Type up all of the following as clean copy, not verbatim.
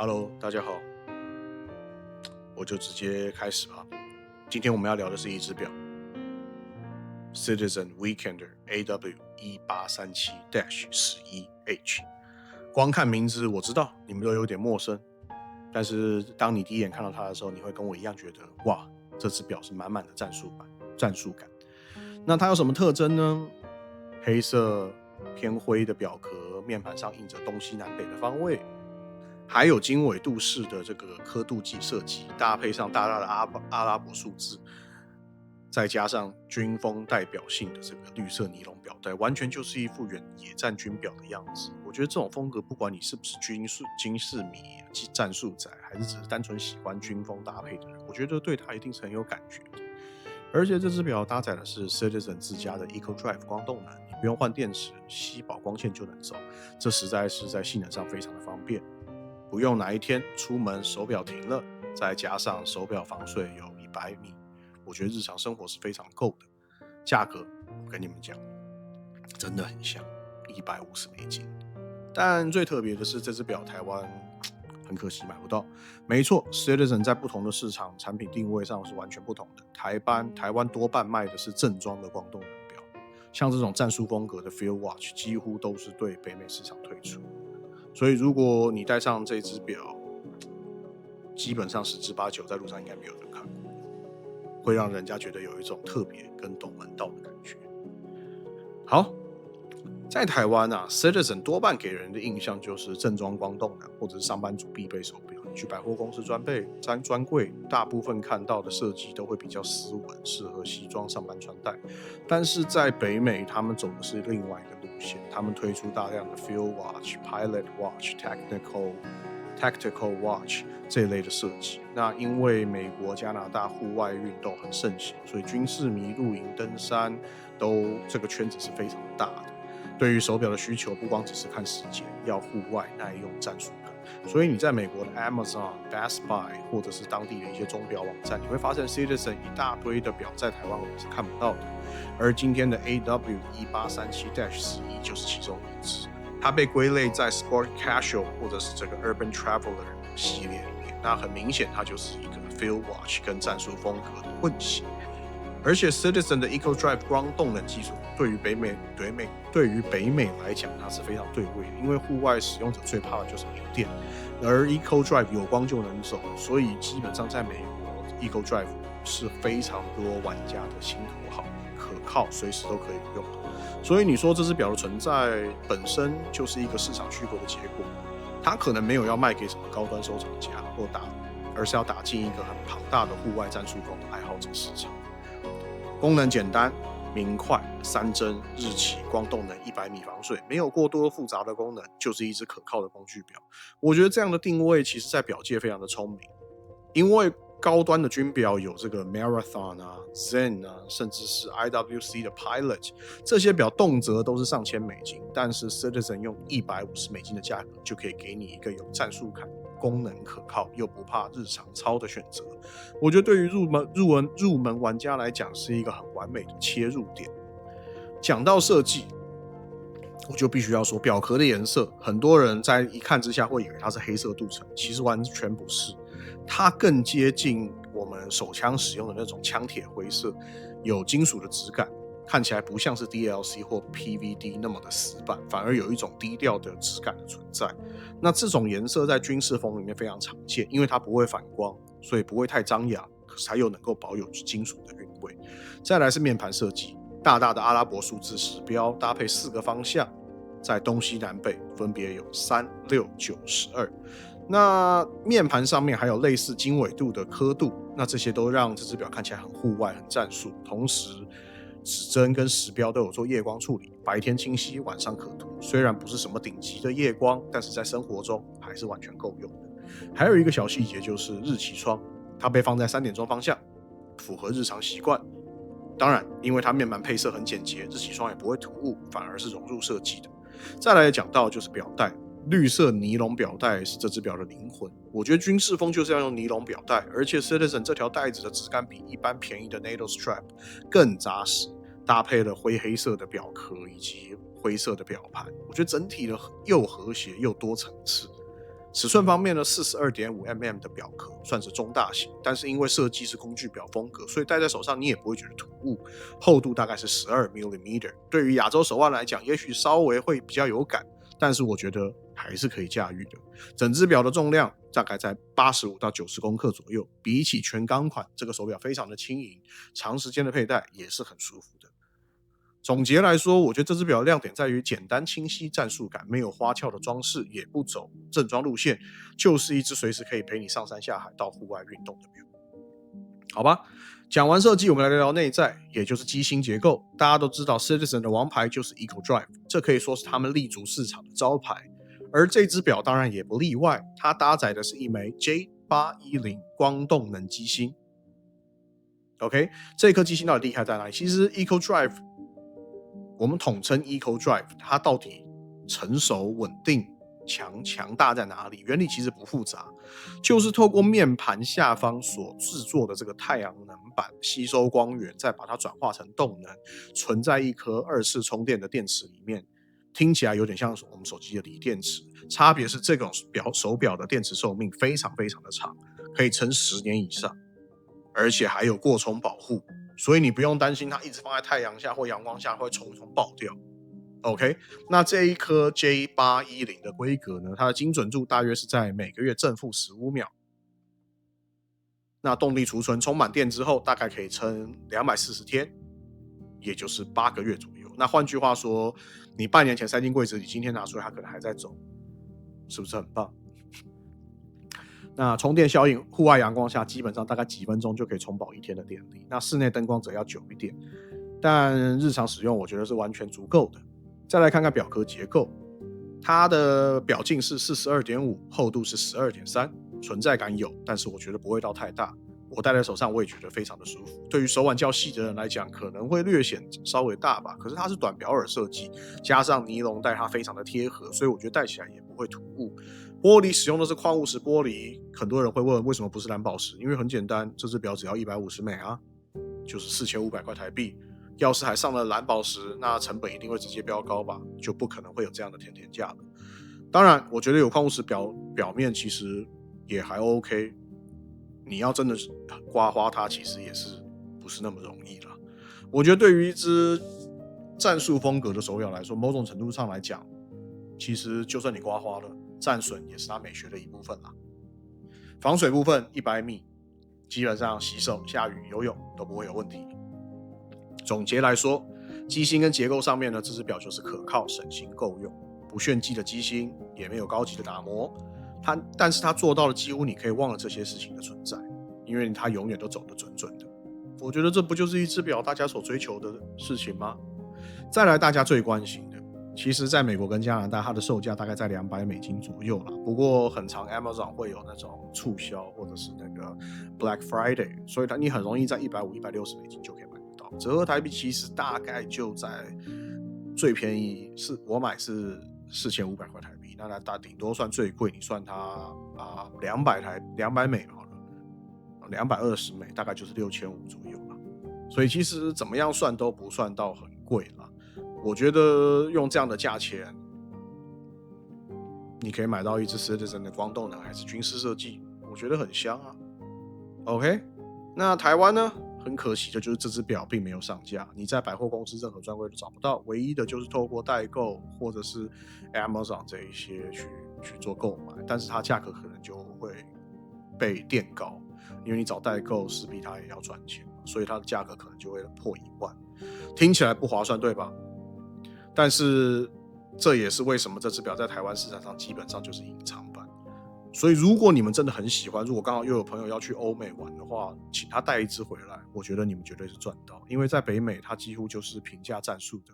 Hello，大家好，我就直接开始吧。今天我们要聊的是一只表，Citizen Weekender AW1837-11H。光看名字我知道你们都有点陌生，但是当你第一眼看到它的时候，你会跟我一样觉得，哇，这只表是满满的战术感。那它有什么特征呢？黑色偏灰的表壳，面盘上印着东西南北的方位。还有经纬度式的这个刻度计设计，搭配上大大的阿拉伯数字，再加上军风代表性的这个绿色尼龙表带，完全就是一副野战军表的样子。我觉得这种风格，不管你是不是军事迷、战术仔，还是只是单纯喜欢军风搭配的人，我觉得对它一定是很有感觉的。而且这只表搭载的是 Citizen 自家的 EcoDrive 光动能，你不用换电池，吸饱光线就能走，这实在是在性能上非常的方便。不用哪一天出门手表停了，再加上手表防水有100米，我觉得日常生活是非常够的。价格我跟你们讲，真的很香，$150。但最特别的是这只表台湾很可惜买不到。没错 ，Citizen 在不同的市场产品定位上是完全不同的。台湾多半卖的是正装的光动能表，像这种战术风格的 Field Watch 几乎都是对北美市场推出。所以如果你戴上这只表，基本上10之8九在路上应该没有人看过，会让人家觉得有一种特别跟懂门道的感觉。好，在台湾Citizen 多半给人的印象就是正装光动能或者是上班族必备手表。你去百货公司专柜，大部分看到的设计都会比较斯文，适合西装上班穿戴。但是在北美，他们走的是另外一个路线，他们推出大量的 Field Watch、Pilot Watch、Tactical Watch 这一类的设计。那因为美国、加拿大户外运动很盛行，所以军事迷、露营、登山这个圈子是非常大的。对于手表的需求，不光只是看时间，要户外耐用、战术感。所以你在美国的 Amazon、Best Buy 或者是当地的一些钟表网站，你会发现 Citizen 一大堆的表在台湾我们是看不到的。而今天的 AW1837-11就是其中一只，它被归类在 Sport Casual 或者是这个 Urban Traveler 系列里面。那很明显，它就是一个 Field Watch 跟战术风格的混血。而且 Citizen 的 EcoDrive 光动能技术对于北美来讲，它是非常对位的，因为户外使用者最怕的就是没电，而 EcoDrive 有光就能走，所以基本上在美国 EcoDrive 是非常多玩家的心头好，可靠，随时都可以用。所以你说这只表的存在本身就是一个市场虚构的结果，它可能没有要卖给什么高端收藏家而是要打进一个很庞大的户外战术风的爱好者市场。功能简单明快，3针日期光动能100米防水，没有过多复杂的功能，就是一只可靠的工具表。我觉得这样的定位其实在表界非常的聪明，因为高端的军表有这个 Marathon Zen 甚至是 IWC 的 Pilot， 这些表动辄都是上千美金，但是 Citizen 用$150的价格就可以给你一个有战术感、功能可靠又不怕日常操的选择。我觉得对于入门玩家来讲是一个很完美的切入点。讲到设计，我就必须要说表壳的颜色，很多人在一看之下会以为它是黑色镀层，其实完全不是，它更接近我们手枪使用的那种枪铁灰色，有金属的质感，看起来不像是 DLC 或 PVD 那么的死板，反而有一种低调的质感的存在。那这种颜色在军事风里面非常常见，因为它不会反光，所以不会太张扬，可是它又能够保有金属的韵味。再来是面盘设计，大大的阿拉伯数字时标搭配4个方向，在东西南北分别有3、6、9、12。那面盘上面还有类似经纬度的刻度，那这些都让这只表看起来很户外、很战术。同时，指针跟时标都有做夜光处理，白天清晰，晚上可涂。虽然不是什么顶级的夜光，但是在生活中还是完全够用的。还有一个小细节就是日期窗，它被放在3点钟方向，符合日常习惯。当然，因为它面板配色很简洁，日期窗也不会突兀，反而是融入设计的。再来讲到就是表带，绿色尼龙表带是这只表的灵魂。我觉得军事风就是要用尼龙表带，而且 Citizen 这条带子的质感比一般便宜的 NATO Strap 更扎实，搭配了灰黑色的表壳以及灰色的表盘，我觉得整体的又和谐又多层次。尺寸方面呢 42.5mm 的表壳算是中大型，但是因为设计是工具表风格，所以戴在手上你也不会觉得突兀。厚度大概是12mm， 对于亚洲手腕来讲也许稍微会比较有感，但是我觉得还是可以驾驭的。整只表的重量大概在85到90公克左右，比起全钢款这个手表非常的轻盈，长时间的佩戴也是很舒服的。总结来说，我觉得这只表的亮点在于简单清晰战术感，没有花俏的装饰，也不走正装路线，就是一只随时可以陪你上山下海到户外运动的表。好吧，讲完设计，我们来聊聊内在，也就是机芯结构。大家都知道 Citizen 的王牌就是 Eco Drive， 这可以说是他们立足市场的招牌。而这只表当然也不例外，它搭载的是一枚 J810 光动能机芯。OK， 这颗机芯到底厉害在哪里？其实 Eco Drive我们统称 Eco Drive， 它到底成熟、稳定、强大在哪里？原理其实不复杂，就是透过面盘下方所制作的这个太阳能板吸收光源，再把它转化成动能，存在一颗2次充电的电池里面。听起来有点像我们手机的锂电池，差别是这种手表的电池寿命非常非常的长，可以撑10年以上，而且还有过充保护。所以你不用担心它一直放在太阳下或阳光下会冲爆掉。OK， 那这一颗 J810 的规格呢，它的精准度大约是在每个月正负15秒。那动力储存充满电之后，大概可以撑240天，也就是8个月左右。那换句话说，你半年前塞进柜子里，今天拿出来，它可能还在走，是不是很棒？那充电效应，户外阳光下基本上大概几分钟就可以充饱1天的电力，那室内灯光则要久一点，但日常使用我觉得是完全足够的。再来看看表壳结构，它的表径是 42.5， 厚度是 12.3， 存在感有，但是我觉得不会到太大，我戴在手上我也觉得非常的舒服。对于手腕较细的人来讲可能会略显稍微大吧，可是它是短表耳设计，加上尼龙带它非常的贴合，所以我觉得戴起来也不会突兀。玻璃使用的是矿物石玻璃，很多人会问为什么不是蓝宝石，因为很简单，这只表只要150美啊，就是4500块台币。要是还上了蓝宝石，那成本一定会直接飙高吧，就不可能会有这样的甜甜价了。当然我觉得有矿物石表面其实也还 OK， 你要真的刮花它其实也是不是那么容易啦。我觉得对于一只战术风格的手表来说，某种程度上来讲，其实就算你刮花了，战损也是它美学的一部分啦。防水部分100米，基本上洗手、下雨、游泳都不会有问题。总结来说，机芯跟结构上面呢，这只表就是可靠、省心、够用，不炫技的机芯，也没有高级的打磨，但是它做到了几乎你可以忘了这些事情的存在，因为它永远都走得准准的。我觉得这不就是一只表大家所追求的事情吗？再来大家最关心的，其实在美国跟加拿大它的售价大概在$200左右啦，不过很常 Amazon 会有那种促销或者是那个 Black Friday， 所以你很容易在$150、$160就可以买得到，折合台币其实大概就在最便宜是我买是4500块台币，那它顶多算最贵，你算它200美好了，220美大概就是6500左右了，所以其实怎么样算都不算到很贵啦。我觉得用这样的价钱，你可以买到一只 Citizen 的光动能还是军事设计，我觉得很香啊。OK， 那台湾呢？很可惜的就是这只表并没有上架，你在百货公司任何专柜都找不到，唯一的就是透过代购或者是 Amazon 这一些去做购买，但是它价格可能就会被垫高，因为你找代购势必它也要赚钱，所以它的价格可能就会破1万，听起来不划算对吧？但是这也是为什么这只表在台湾市场上基本上就是隐藏版。所以如果你们真的很喜欢，如果刚好又有朋友要去欧美玩的话，请他带一只回来，我觉得你们绝对是赚到，因为在北美它几乎就是平价战术的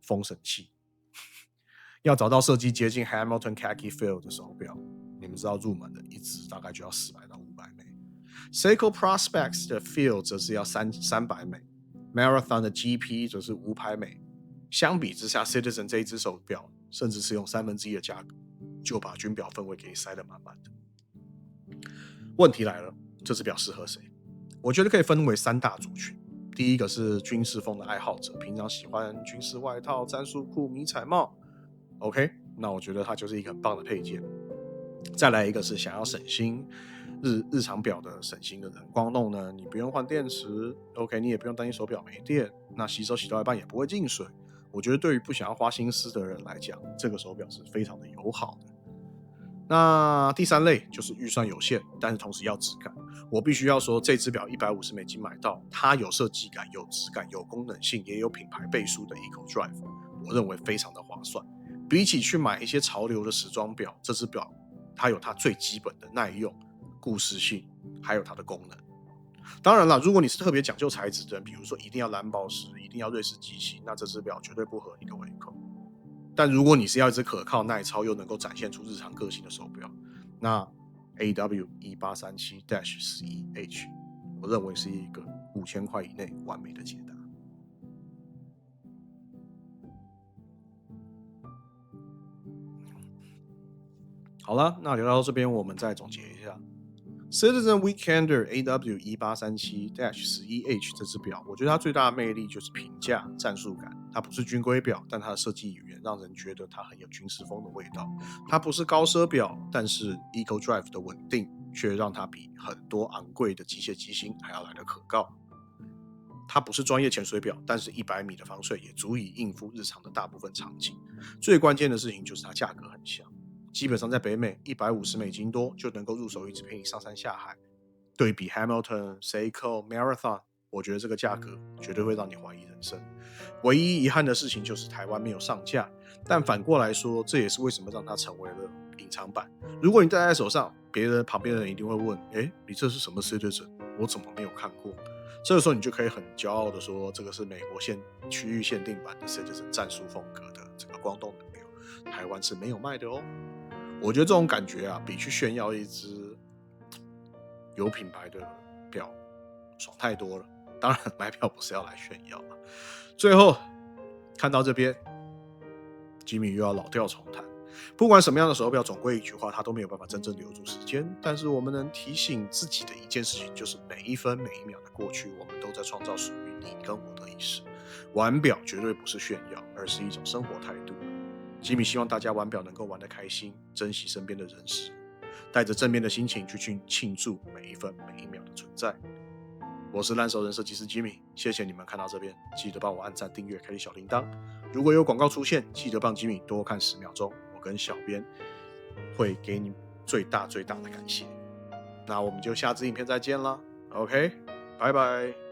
封神器。要找到设计接近 Hamilton Khaki Field 的手表，你们知道入门的一只大概就要400到500美， Seiko Prospects 的 Field 则是要300美， Marathon 的 GP 则是500美。相比之下 Citizen 这一只手表甚至是用1/3的价格就把军表氛围给塞得满满的。问题来了，这只表适合谁？我觉得可以分为3大族群。第一个是军事风的爱好者，平常喜欢军事外套、战术裤、迷彩帽 OK， 那我觉得它就是一个很棒的配件。再来一个是想要省心日常表的省心的人，光动呢，你不用换电池 ，OK， 你也不用担心手表没电，那洗手洗到一半也不会进水。我觉得对于不想要花心思的人来讲，这个手表是非常的友好的。那第三类就是预算有限，但是同时要质感。我必须要说，这只表$150买到，它有设计感、有质感、有功能性，也有品牌背书的 Eco Drive， 我认为非常的划算。比起去买一些潮流的时装表，这只表它有它最基本的耐用、故事性，还有它的功能。当然了，如果你是特别讲究材质的人，比如说一定要蓝宝石，一定要瑞士机芯，那这只表绝对不合你的胃口。但如果你是要一只可靠、耐操又能够展现出日常个性的手表，那 AW1837-11H 我认为是一个5000块以内完美的解答。好了，那聊到这边，我们再总结一下。Citizen Weekender AW1837-11H 这只表，我觉得它最大的魅力就是平价、战术感。它不是军规表，但它的设计语言让人觉得它很有军事风的味道。它不是高奢表，但是 Eco Drive 的稳定却让它比很多昂贵的机械机芯还要来得可靠。它不是专业潜水表，但是100米的防水也足以应付日常的大部分场景。最关键的事情就是它价格很香。基本上在北美$150多就能够入手一只陪你上山下海。对比 Hamilton、Seiko、Marathon， 我觉得这个价格绝对会让你怀疑人生。唯一遗憾的事情就是台湾没有上架，但反过来说，这也是为什么让它成为了隐藏版。如果你戴在手上，旁边的人一定会问：你这是什么 Citizen？ 我怎么没有看过？这个时候你就可以很骄傲的说，这个是美国区域限定版的 Citizen 战术风格的这个光动的表，台湾是没有卖的哦。我觉得这种感觉啊，比去炫耀一只有品牌的表爽太多了。当然，买表不是要来炫耀了。最后看到这边，吉米又要老调重弹。不管什么样的手表，总归一句话，它都没有办法真正留住时间。但是我们能提醒自己的一件事情，就是每一分每一秒的过去，我们都在创造属于你跟我的意识。玩表绝对不是炫耀，而是一种生活态度。吉米希望大家玩表能够玩得开心，珍惜身边的人事，带着正面的心情去庆祝每一分每一秒的存在。我是烂熟人设计师吉米，谢谢你们看到这边，记得帮我按赞、订阅、开启小铃铛。如果有广告出现，记得帮吉米多看10秒钟，我跟小编会给你最大的感谢。那我们就下支影片再见啦 ，OK， 拜拜。